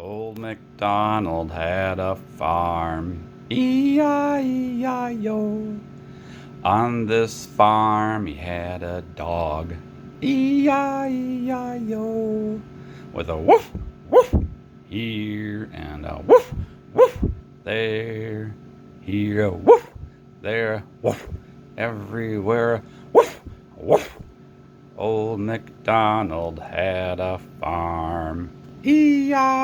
Old MacDonald had a farm, E-I-E-I-O. On this farm he had a dog, E-I-E-I-O. With a woof, woof, here and a woof, woof, there. Here a woof, there a woof, everywhere, woof, woof. Old MacDonald had a farm, E-I-E-I-O.